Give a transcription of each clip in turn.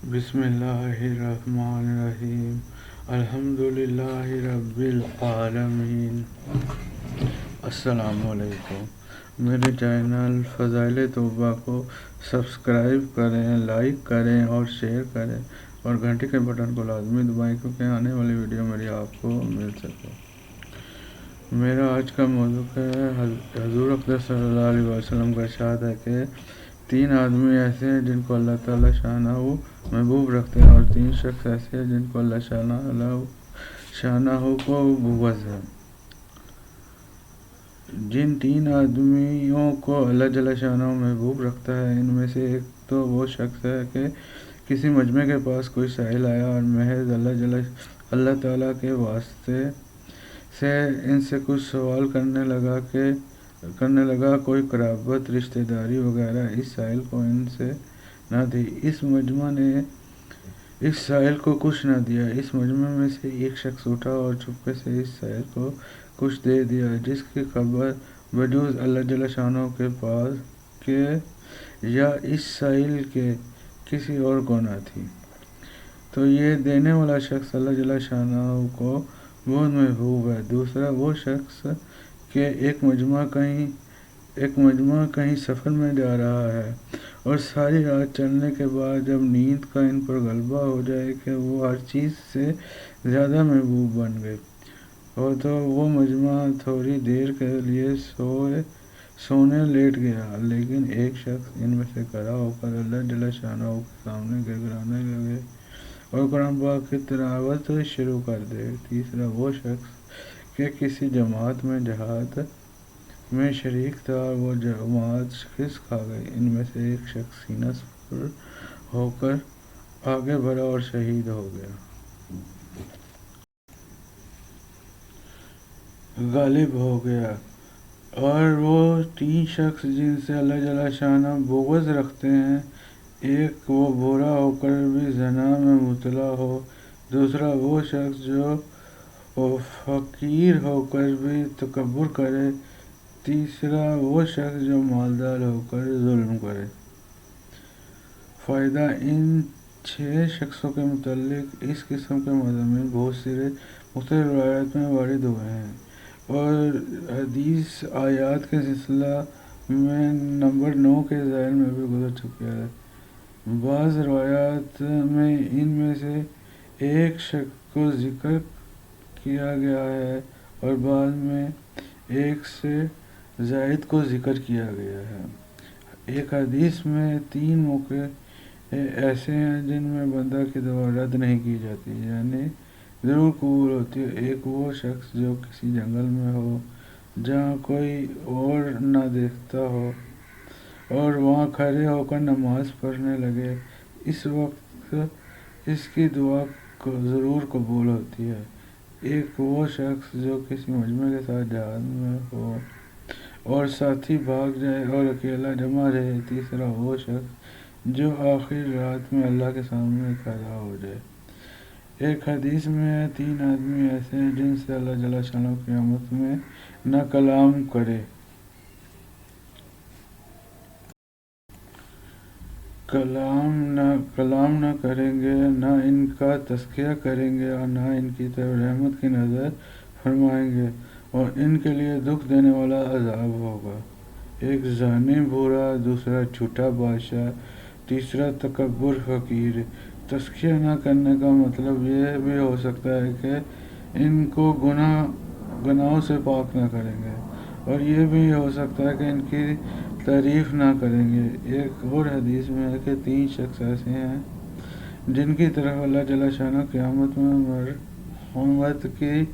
بسم اللہ الرحمن الرحیم الحمدللہ رب العالمین۔ السلام علیکم۔ میرے چینل فضائل توبہ کو سبسکرائب کریں، لائک کریں اور شیئر کریں اور گھنٹی کے بٹن کو لازمی دبائیں کیونکہ آنے والی ویڈیو میری آپ کو مل سکے۔ میرا آج کا موضوع ہے حضور اقدس صلی اللہ علیہ وسلم کا ارشاد ہے کہ 3 آدمی ایسے ہیں جن کو اللہ تعالیٰ شانہ محبوب رکھتے ہیں، اور 3 شخص ایسے ہیں جن کو اللہ شانہ کو بغض ہے۔ جن 3 آدمیوں کو اللہ جل شانہ محبوب رکھتا ہے، ان میں سے ایک تو وہ شخص ہے کہ کسی مجمع کے پاس کوئی سائل آیا اور محض اللہ تعالیٰ کے واسطے سے ان سے کچھ سوال کرنے لگا، کوئی قرابت، رشتہ داری وغیرہ اس سائل کو ان سے نہ دی۔ اس مجمع نے اس سائل کو کچھ نہ دیا۔ اس مجمع میں سے ایک شخص اٹھا اور چپکے سے اس سائل کو کچھ دے دیا، جس کی خبر بجز اللہ جل شانہ کے پاس کے یا اس سائل کے کسی اور کو نہ تھی، تو یہ دینے والا شخص اللہ جل شانہ کو بہت محبوب ہے۔ دوسرا وہ شخص کہ ایک مجمع کہیں سفر میں جا رہا ہے اور ساری رات چلنے کے بعد جب نیند کا ان پر غلبہ ہو جائے کہ وہ ہر چیز سے زیادہ محبوب بن گئے، اور تو وہ مجمع تھوڑی دیر کے لیے سونے لیٹ گیا، لیکن ایک شخص ان میں سے کھڑا ہو کر اللہ جل شانہ کے سامنے گڑگڑانے لگے اور قرآن پاک کی تلاوت شروع کر دے۔ تیسرا وہ شخص کہ کسی جماعت میں جہاد میں شریک تھا، وہ جماعت شکست کھا گئی۔ ان میں سے ایک شخص سینہ سپر ہو کر آگے بڑھا اور شہید ہو گیا۔ غالب ہو گیا۔ اور وہ 3 شخص جن سے اللہ جل شانہ بغض رکھتے ہیں، ایک وہ بوڑھا ہو کر بھی زنا میں مبتلا ہو، دوسرا وہ شخص جو فقیر ہو کر بھی تکبر کرے، تیسرا وہ شخص جو مالدار ہو کر ظلم کرے۔ فائدہ: ان 6 شخصوں کے متعلق اس قسم کے مضامین بہت سی مختلف روایات میں وارد ہوئے ہیں اور حدیث آیات کے سلسلہ میں نمبر 9 کے ذیل میں بھی گزر چکے ہیں۔ بعض روایات میں ان میں سے ایک شخص کو ذکر کیا گیا ہے اور بعض میں ایک سے زائد کو ذکر کیا گیا ہے۔ ایک حدیث میں 3 موقع ایسے ہیں جن میں بندہ کی دعا رد نہیں کی جاتی، یعنی ضرور قبول ہوتی ہے۔ ایک وہ شخص جو کسی جنگل میں ہو جہاں کوئی اور نہ دیکھتا ہو اور وہاں کھڑے ہو کر نماز پڑھنے لگے، اس وقت اس کی دعا ضرور قبول ہوتی ہے۔ ایک وہ شخص جو کسی مجمع کے ساتھ جہاد میں ہو اور ساتھی بھاگ جائے اور اکیلا جمع رہے۔ تیسرا وہ شخص جو آخر رات میں اللہ کے سامنے کھڑا ہو جائے۔ ایک حدیث میں ہے 3 آدمی ایسے ہیں جن سے اللہ جل شانہ قیامت میں نہ کلام نہ کریں گے، نہ ان کا تذکیہ کریں گے اور نہ ان کی طرف رحمت کی نظر فرمائیں گے، اور ان کے لیے دکھ دینے والا عذاب ہوگا۔ ایک زانی بوڑھا، دوسرا جھوٹا بادشاہ، تیسرا تکبر فقیر۔ تذکیہ نہ کرنے کا مطلب یہ بھی ہو سکتا ہے کہ ان کو گناہوں سے پاک نہ کریں گے، اور یہ بھی ہو سکتا ہے کہ ان کی تعریف نہ کریں گے۔ ایک اور حدیث میں ہے کہ 3 شخص ایسے ہیں جن کی طرف اللہ جل شانہ قیامت میں مرحمت کی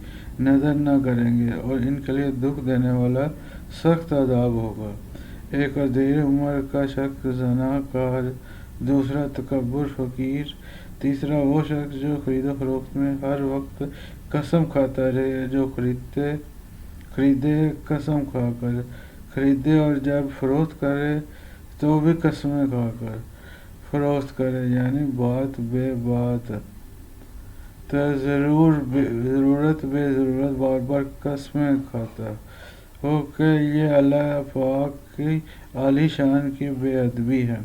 نظر نہ کریں گے اور ان کے لیے دکھ دینے والا سخت عذاب ہوگا۔ ایک ادھیڑ عمر کا شخص زنا کار، دوسرا تکبر فقیر، تیسرا وہ شخص جو خرید و فروخت میں ہر وقت قسم کھاتا رہے، جو خریدے قسم کھا کر خریدے اور جب فروخت کرے تو بھی قسمیں کھا کر فروخت کرے، یعنی بات بے بات، ضرورت بے ضرورت بار بار قسمیں کھاتا ہو کہ یہ اللہ پاک کی عالی شان کی بے ادبی ہے۔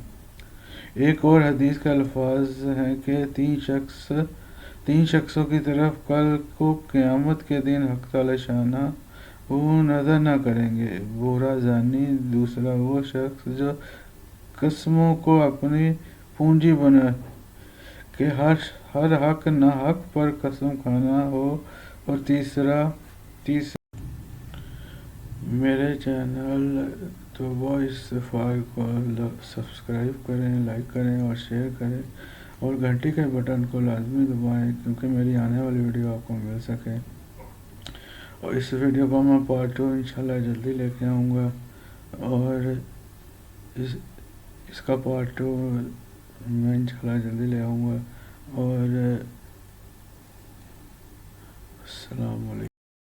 ایک اور حدیث کے الفاظ ہیں کہ تین شخصوں کی طرف کل کو قیامت کے دن حق تعالی شانہ وہ نظر نہ کریں گے، برا زانی، دوسرا وہ شخص جو قسموں کو اپنی پونجی بنا کہ ہر حق نہ حق پر قسم کھانا ہو، اور تیسرا میرے چینل تو وائس فائل کو سبسکرائب کریں، لائک کریں اور شیئر کریں، اور گھنٹی کے بٹن کو لازمی دبائیں کیونکہ میری آنے والی ویڈیو آپ کو مل سکے۔ اور اس ویڈیو کو میں پارٹ 2 انشاءاللہ جلدی لے کے آؤں گا، اور اس کا پارٹ 2 میں انشاءاللہ جلدی لے آؤں گا، اور السلام علیکم۔